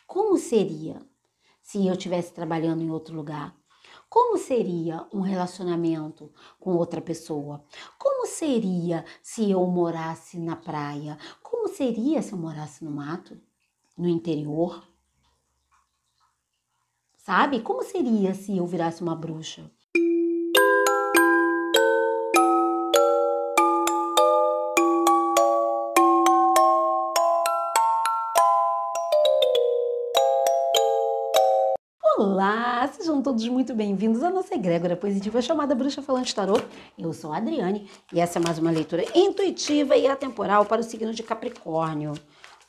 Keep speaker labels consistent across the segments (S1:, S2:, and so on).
S1: Como seria se eu estivesse trabalhando em outro lugar? Como seria um relacionamento com outra pessoa? Como seria se eu morasse na praia? Como seria se eu morasse no mato, no interior? Sabe? Como seria se eu virasse uma bruxa? Olá, sejam todos muito bem-vindos à nossa egrégora positiva chamada Bruxa Falante Tarô. Eu sou a Adriane e essa é mais uma leitura intuitiva e atemporal para o signo de Capricórnio.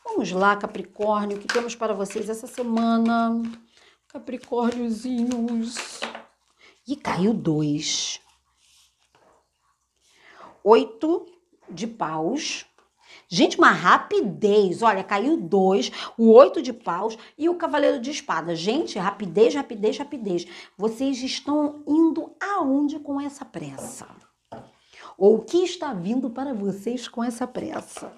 S1: Vamos lá, Capricórnio, o que temos para vocês essa semana? Capricórniozinhos. E caiu 2. 8 de paus. Gente, uma rapidez. Olha, caiu 2, o 8 de paus e o cavaleiro de espadas. Gente, rapidez, rapidez, rapidez. Vocês estão indo aonde com essa pressa? Ou o que está vindo para vocês com essa pressa?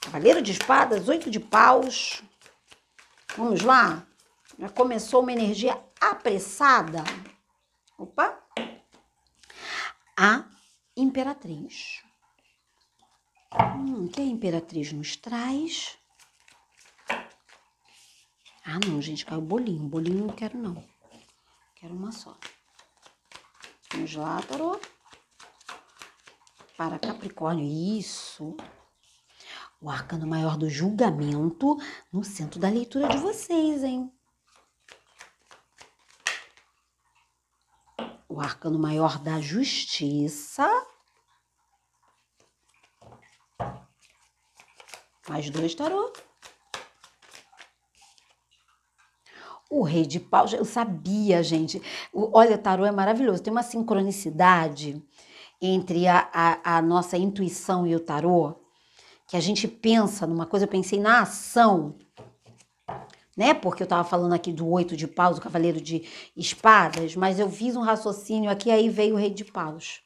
S1: Cavaleiro de espadas, 8 de paus. Vamos lá? Já começou uma energia apressada. Opa! A imperatriz. O que a imperatriz nos traz? Ah, não, gente, caiu bolinho. Bolinho não quero, não. Quero uma só. Vamos lá, tarô. Para Capricórnio, isso. O arcano maior do julgamento no centro da leitura de vocês, hein? O arcano maior da justiça. Mais 2, tarô. O rei de paus, eu sabia, gente. Olha, o tarô é maravilhoso. Tem uma sincronicidade entre a nossa intuição e o tarô, que a gente pensa numa coisa, eu pensei na ação, né? Porque eu tava falando aqui do 8 de paus, o cavaleiro de espadas, mas eu fiz um raciocínio aqui, aí veio o rei de paus.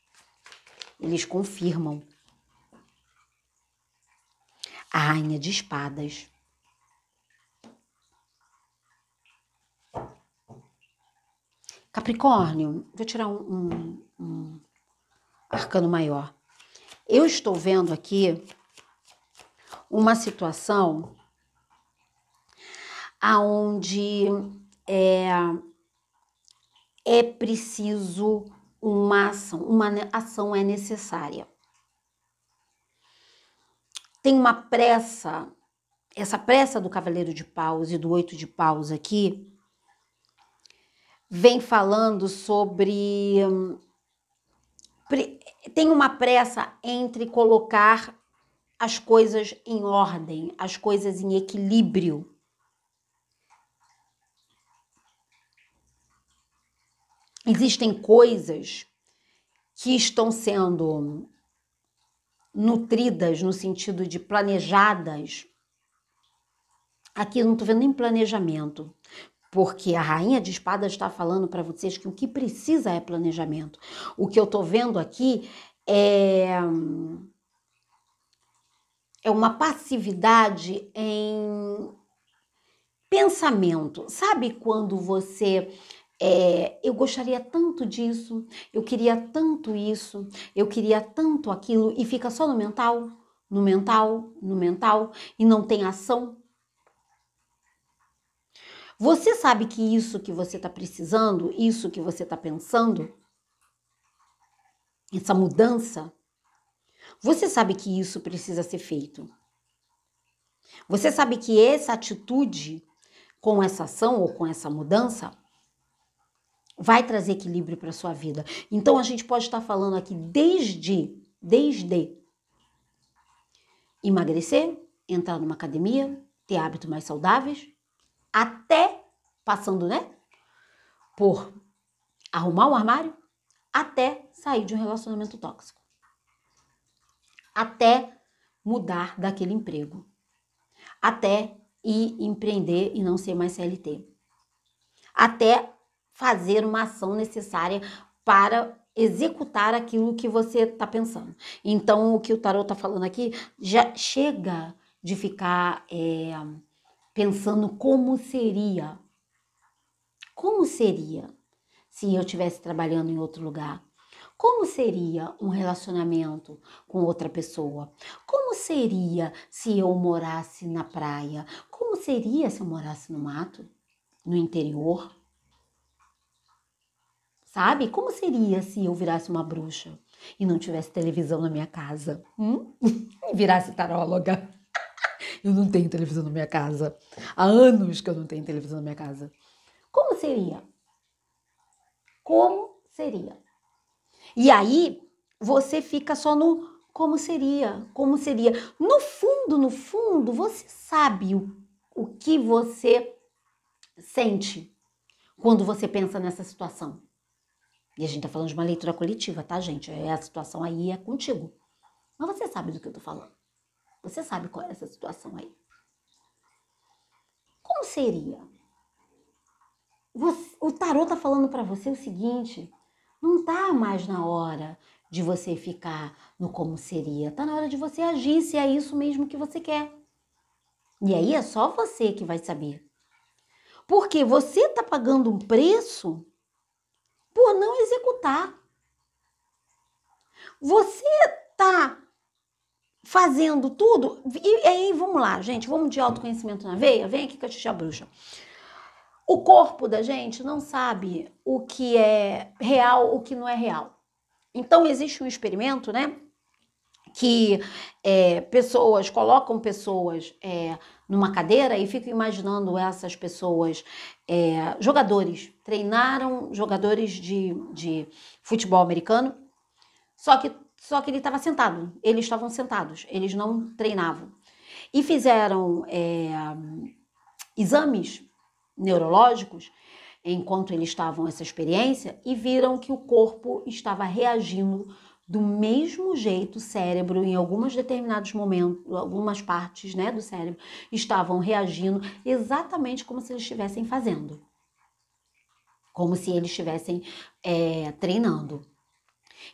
S1: Eles confirmam. A rainha de espadas. Capricórnio, vou tirar um arcano maior. Eu estou vendo aqui uma situação aonde é preciso uma ação é necessária. Tem uma pressa, essa pressa do cavaleiro de paus e do 8 de paus aqui, vem falando sobre... Tem uma pressa entre colocar as coisas em ordem, as coisas em equilíbrio. Existem coisas que estão sendo nutridas no sentido de planejadas. Aqui eu não estou vendo nem planejamento, porque a rainha de espadas está falando para vocês que o que precisa é planejamento. O que eu estou vendo aqui é uma passividade em pensamento. Sabe quando você... eu gostaria tanto disso, eu queria tanto isso, eu queria tanto aquilo, e fica só no mental, no mental, no mental, e não tem ação? Você sabe que isso que você está precisando, isso que você está pensando, essa mudança, você sabe que isso precisa ser feito. Você sabe que essa atitude, com essa ação ou com essa mudança, vai trazer equilíbrio para a sua vida. Então, a gente pode estar falando aqui desde emagrecer, entrar numa academia, ter hábitos mais saudáveis, até passando, né, por arrumar um armário, até sair de um relacionamento tóxico, até mudar daquele emprego, até ir empreender e não ser mais CLT, até fazer uma ação necessária para executar aquilo que você está pensando. Então, o que o tarô está falando aqui já chega de ficar pensando como seria. Como seria se eu estivesse trabalhando em outro lugar? Como seria um relacionamento com outra pessoa? Como seria se eu morasse na praia? Como seria se eu morasse no mato, no interior? Sabe? Como seria se eu virasse uma bruxa e não tivesse televisão na minha casa? E virasse taróloga? Eu não tenho televisão na minha casa. Há anos que eu não tenho televisão na minha casa. Como seria? Como seria? E aí, você fica só no como seria, como seria. No fundo, você sabe o que você sente quando você pensa nessa situação. E a gente tá falando de uma leitura coletiva, tá, gente? A situação aí é contigo. Mas você sabe do que eu tô falando. Você sabe qual é essa situação aí. Como seria? O tarô tá falando pra você o seguinte: não tá mais na hora de você ficar no como seria. Tá na hora de você agir, se é isso mesmo que você quer. E aí é só você que vai saber. Porque você tá pagando um preço por não executar. Você tá fazendo tudo. E aí, vamos lá, gente, vamos de autoconhecimento na veia? Vem aqui que eu te a bruxa. O corpo da gente não sabe o que é real, o que não é real. Então, existe um experimento, né? Que pessoas colocam pessoas numa cadeira e ficam imaginando essas pessoas, jogadores, treinaram jogadores de futebol americano, só que ele estava sentado, eles estavam sentados, eles não treinavam. E fizeram exames neurológicos enquanto eles estavam nessa experiência e viram que o corpo estava reagindo do mesmo jeito. O cérebro, em alguns determinados momentos, algumas partes, né, do cérebro estavam reagindo exatamente como se eles estivessem fazendo, como se eles estivessem treinando.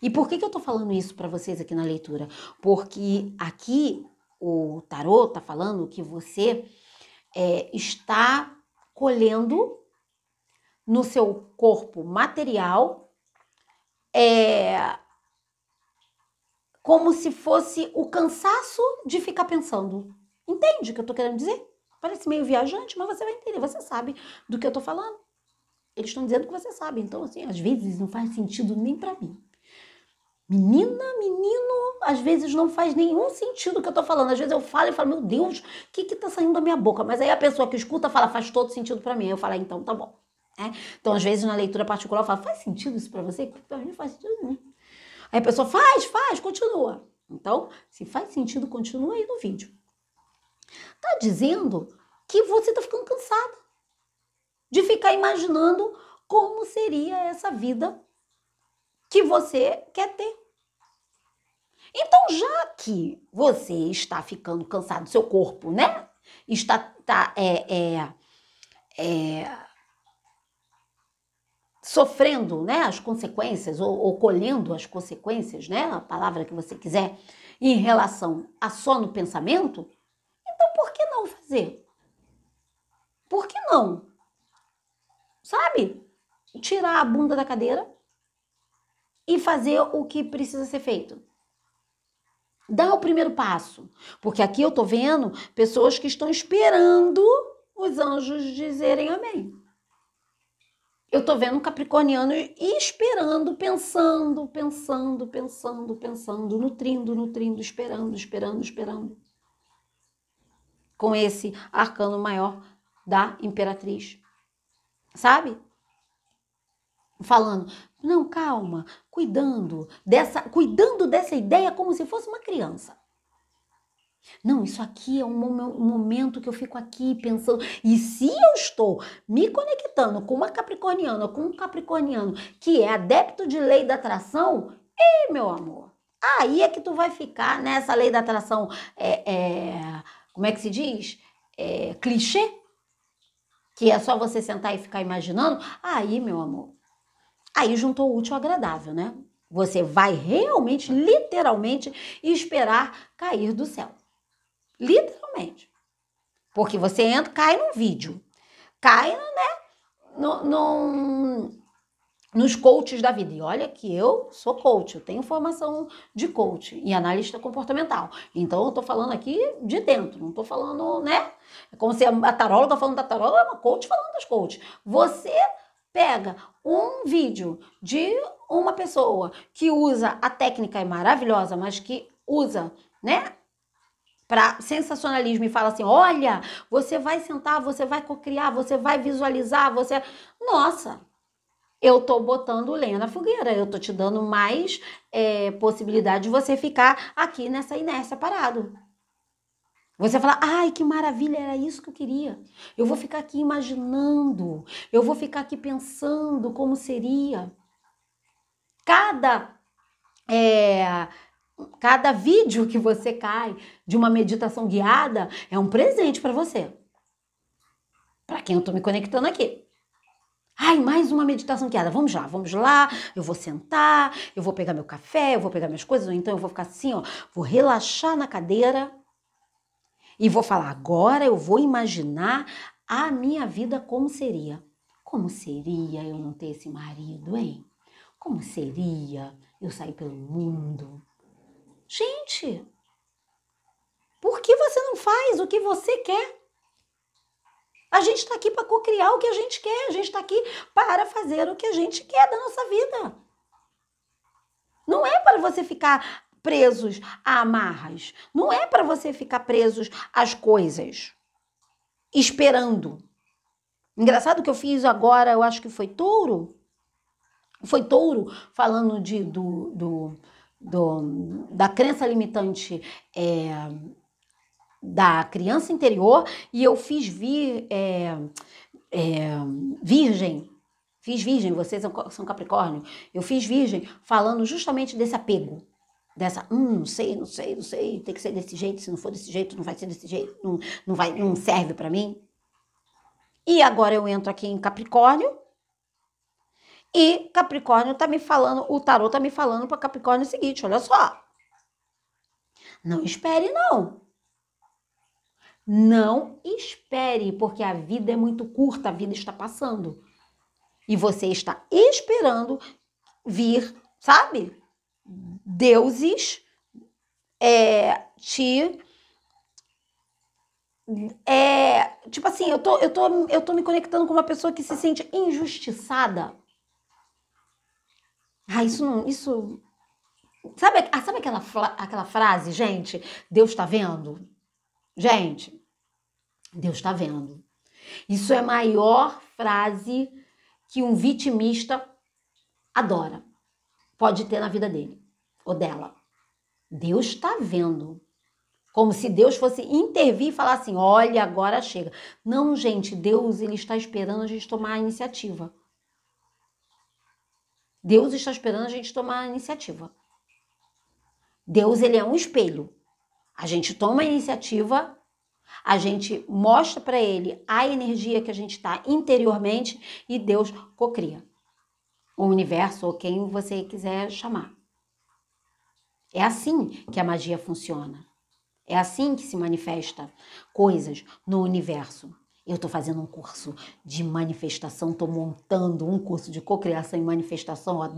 S1: E por que eu tô falando isso para vocês aqui na leitura? Porque aqui o tarô tá falando que você está colhendo no seu corpo material como se fosse o cansaço de ficar pensando. Entende o que eu tô querendo dizer? Parece meio viajante, mas você vai entender, você sabe do que eu tô falando. Eles estão dizendo que você sabe, então assim, às vezes não faz sentido nem para mim. Menina, menino, às vezes não faz nenhum sentido o que eu tô falando. Às vezes eu falo e falo, meu Deus, o que tá saindo da minha boca? Mas aí a pessoa que escuta fala, faz todo sentido para mim. Aí eu falo, então tá bom. Então, às vezes, na leitura particular, eu falo, faz sentido isso para você? Para mim não faz sentido nenhum. Aí a pessoa, faz, continua. Então, se faz sentido, continua aí no vídeo. Tá dizendo que você tá ficando cansada de ficar imaginando como seria essa vida que você quer ter. Então, já que você está ficando cansado, seu corpo, né? Está sofrendo, né, as consequências ou colhendo as consequências, né? A palavra que você quiser, em relação a só no pensamento, então por que não fazer? Por que não? Sabe? Tirar a bunda da cadeira e fazer o que precisa ser feito. Dá o primeiro passo. Porque aqui eu tô vendo pessoas que estão esperando os anjos dizerem amém. Eu tô vendo um capricorniano esperando, pensando, nutrindo, esperando. Com esse arcano maior da imperatriz. Sabe? Falando, não, calma, cuidando dessa ideia como se fosse uma criança. Não, isso aqui é um momento que eu fico aqui pensando. E se eu estou me conectando com uma capricorniana, com um capricorniano que é adepto de lei da atração, meu amor, aí é que tu vai ficar nessa lei da atração, como é que se diz? Clichê? Que é só você sentar e ficar imaginando. Aí, meu amor, aí juntou o útil ao agradável, né? Você vai realmente, literalmente, esperar cair do céu. Literalmente. Porque você entra, cai num vídeo, cai, né, nos coaches da vida. E olha que eu sou coach, eu tenho formação de coach e analista comportamental. Então eu tô falando aqui de dentro, não tô falando, né? É como se a taróloga falando da taróloga, é uma coach falando das coaches. Você pega um vídeo de uma pessoa que usa a técnica, é maravilhosa, mas que usa, né, para sensacionalismo e fala assim, olha, você vai sentar, você vai cocriar, você vai visualizar, você... Nossa, eu tô botando lenha na fogueira, eu tô te dando mais possibilidade de você ficar aqui nessa inércia parado. Você fala, ai, que maravilha, era isso que eu queria. Eu vou ficar aqui imaginando, eu vou ficar aqui pensando como seria. Cada vídeo que você cai de uma meditação guiada é um presente para você. Para quem eu tô me conectando aqui. Ai, mais uma meditação guiada. Vamos lá. Eu vou sentar, eu vou pegar meu café, eu vou pegar minhas coisas, ou então eu vou ficar assim, ó, vou relaxar na cadeira e vou falar, agora eu vou imaginar a minha vida como seria. Como seria eu não ter esse marido, hein? Como seria eu sair pelo mundo? Gente, por que você não faz o que você quer? A gente está aqui para cocriar o que a gente quer, a gente está aqui para fazer o que a gente quer da nossa vida. Não é para você ficar presos a amarras, não é para você ficar presos às coisas, esperando. Engraçado que eu fiz agora, eu acho que foi touro, falando da crença limitante da criança interior, e eu fiz virgem, vocês são Capricórnio, eu fiz virgem falando justamente desse apego, dessa, não sei, tem que ser desse jeito, se não for desse jeito, não vai ser desse jeito, não serve para mim. E agora eu entro aqui em Capricórnio, e Capricórnio tá me falando, o tarô tá me falando para Capricórnio o seguinte, olha só, não espere não. Não espere, porque a vida é muito curta, a vida está passando. E você está esperando vir, sabe? Deuses tipo assim, eu tô me conectando com uma pessoa que se sente injustiçada. Ah, isso... Sabe aquela frase, gente? Deus tá vendo? Gente, Deus tá vendo. Isso é a maior frase que um vitimista adora. Pode ter na vida dele ou dela. Deus está vendo. Como se Deus fosse intervir e falar assim, olha, agora chega. Não, gente, Deus ele está esperando a gente tomar a iniciativa. Deus está esperando a gente tomar a iniciativa. Deus, ele é um espelho. A gente toma a iniciativa, a gente mostra para ele a energia que a gente está interiormente e Deus cocria. O universo ou quem você quiser chamar. É assim que a magia funciona. É assim que se manifesta coisas no universo. Eu estou fazendo um curso de manifestação, estou montando um curso de cocriação e manifestação. Ó,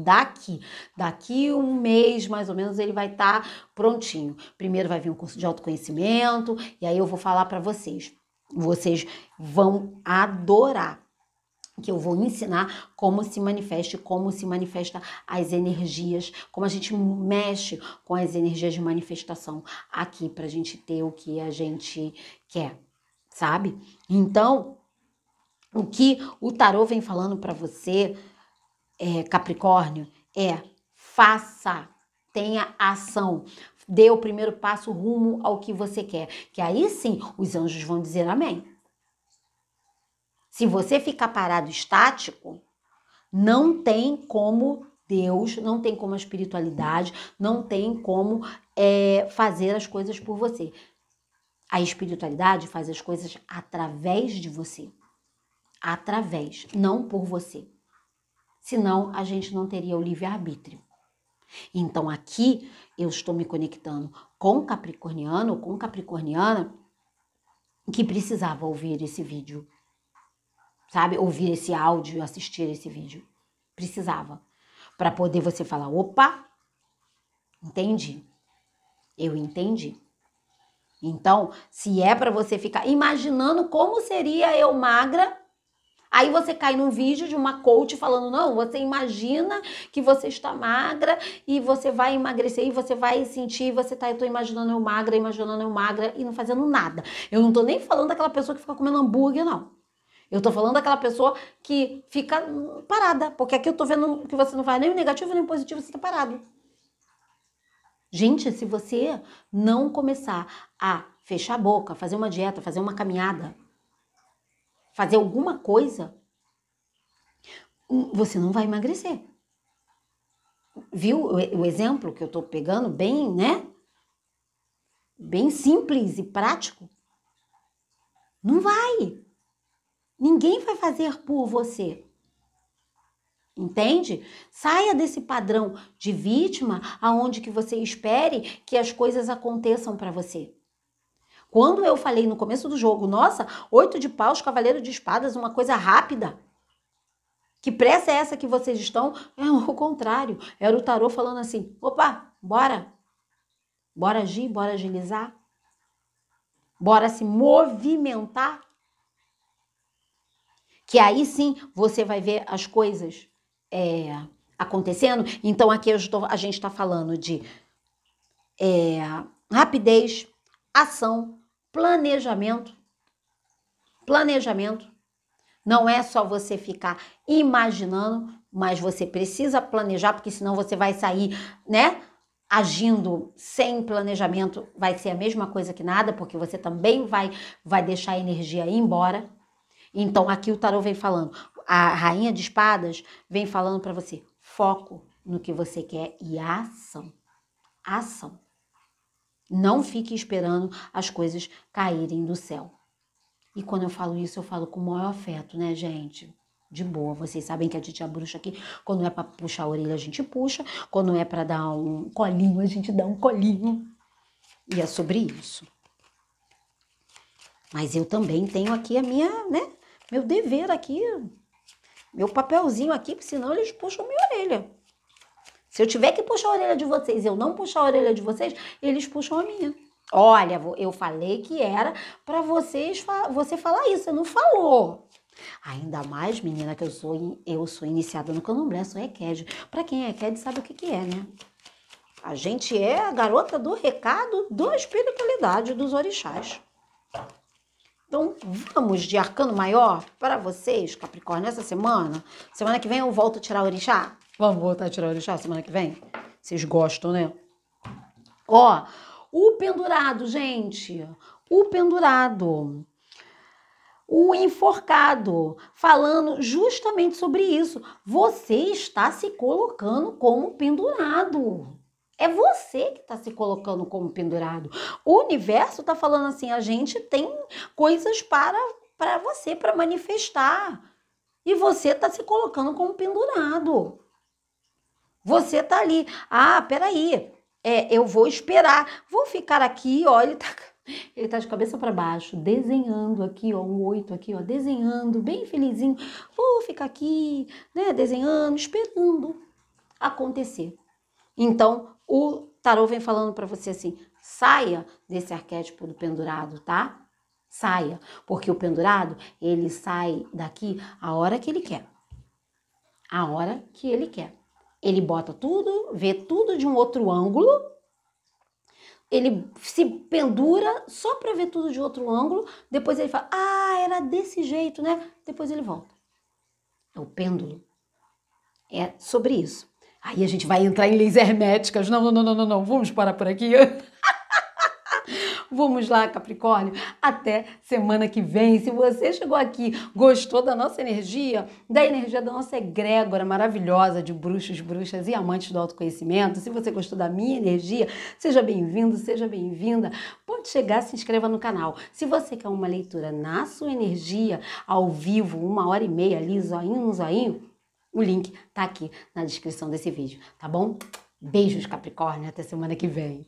S1: daqui um mês, mais ou menos, ele vai estar prontinho. Primeiro vai vir um curso de autoconhecimento, e aí eu vou falar para vocês. Vocês vão adorar. Que eu vou ensinar como se manifesta as energias, como a gente mexe com as energias de manifestação aqui pra gente ter o que a gente quer, sabe? Então, o que o tarô vem falando pra você, Capricórnio, faça, tenha ação, dê o primeiro passo rumo ao que você quer, que aí sim os anjos vão dizer amém. Se você ficar parado estático, não tem como Deus, não tem como a espiritualidade, não tem como fazer as coisas por você. A espiritualidade faz as coisas através de você. Através, não por você. Senão, a gente não teria o livre-arbítrio. Então, aqui, eu estou me conectando com capricorniano, com capricorniana, que precisava ouvir esse vídeo, sabe? Ouvir esse áudio, assistir esse vídeo. Precisava. Para poder você falar, opa, entendi. Eu entendi. Então, se é para você ficar imaginando como seria eu magra, aí você cai num vídeo de uma coach falando, não, você imagina que você está magra e você vai emagrecer e você vai sentir, eu tô imaginando eu magra e não fazendo nada. Eu não tô nem falando daquela pessoa que fica comendo hambúrguer, não. Eu tô falando daquela pessoa que fica parada, porque aqui eu tô vendo que você não faz nem o negativo nem o positivo, você tá parado. Gente, se você não começar a fechar a boca, fazer uma dieta, fazer uma caminhada, fazer alguma coisa, você não vai emagrecer. Viu o exemplo que eu tô pegando? Bem, né? Bem simples e prático. Não vai. Ninguém vai fazer por você. Entende? Saia desse padrão de vítima aonde que você espere que as coisas aconteçam para você. Quando eu falei no começo do jogo, nossa, 8 de paus, cavaleiro de espadas, uma coisa rápida. Que pressa é essa que vocês estão? É o contrário. Era o tarô falando assim, opa, bora. Bora agir, bora agilizar. Bora se movimentar. Que aí sim você vai ver as coisas acontecendo. Então aqui a gente está falando de rapidez, ação, planejamento. Planejamento. Não é só você ficar imaginando, mas você precisa planejar, porque senão você vai sair, né? Agindo sem planejamento, vai ser a mesma coisa que nada, porque você também vai deixar a energia ir embora. Então aqui o tarô vem falando, a rainha de espadas vem falando para você, foco no que você quer e ação. Ação. Não fique esperando as coisas caírem do céu. E quando eu falo isso, eu falo com o maior afeto, né, gente? De boa. Vocês sabem que a Titia Bruxa aqui, quando é pra puxar a orelha, a gente puxa. Quando é pra dar um colinho, a gente dá um colinho. E é sobre isso. Mas eu também tenho aqui a minha, né? Meu dever aqui. Meu papelzinho aqui, porque senão eles puxam minha orelha. Se eu tiver que puxar a orelha de vocês e eu não puxar a orelha de vocês, eles puxam a minha. Olha, eu falei que era para você falar isso, você não falou. Ainda mais, menina, que eu sou iniciada no candomblé, sou Ekede. Para quem é Ekede sabe o que é, né? A gente é a garota do recado da espiritualidade dos orixás. Então, vamos de arcano maior para vocês, Capricórnio, essa semana. Semana que vem eu volto a tirar o orixá. Vamos voltar a tirar o orixá semana que vem? Vocês gostam, né? Ó, o pendurado, gente. O pendurado. O enforcado. Falando justamente sobre isso. Você está se colocando como pendurado. É você que está se colocando como pendurado. O universo está falando assim, a gente tem coisas para você, para manifestar. E você está se colocando como pendurado. Você está ali. Ah, peraí. Eu vou esperar. Vou ficar aqui, ó. Ele tá de cabeça para baixo, desenhando aqui, ó, um 8 aqui, ó, desenhando, bem felizinho. Vou ficar aqui, né, desenhando, esperando acontecer. Então, o tarô vem falando para você assim, saia desse arquétipo do pendurado, tá? Saia, porque o pendurado, ele sai daqui a hora que ele quer. A hora que ele quer. Ele bota tudo, vê tudo de um outro ângulo, ele se pendura só para ver tudo de outro ângulo, depois ele fala, era desse jeito, né? Depois ele volta. É o pêndulo. É sobre isso. Aí a gente vai entrar em leis herméticas. Não. Vamos parar por aqui. Vamos lá, Capricórnio. Até semana que vem. Se você chegou aqui, gostou da nossa energia, da energia da nossa egrégora maravilhosa de bruxos, bruxas e amantes do autoconhecimento, se você gostou da minha energia, seja bem-vindo, seja bem-vinda. Pode chegar, se inscreva no canal. Se você quer uma leitura na sua energia, ao vivo, 1h30 ali, zoinho no zoinho, o link tá aqui na descrição desse vídeo, tá bom? Beijos, Capricórnio. Até semana que vem.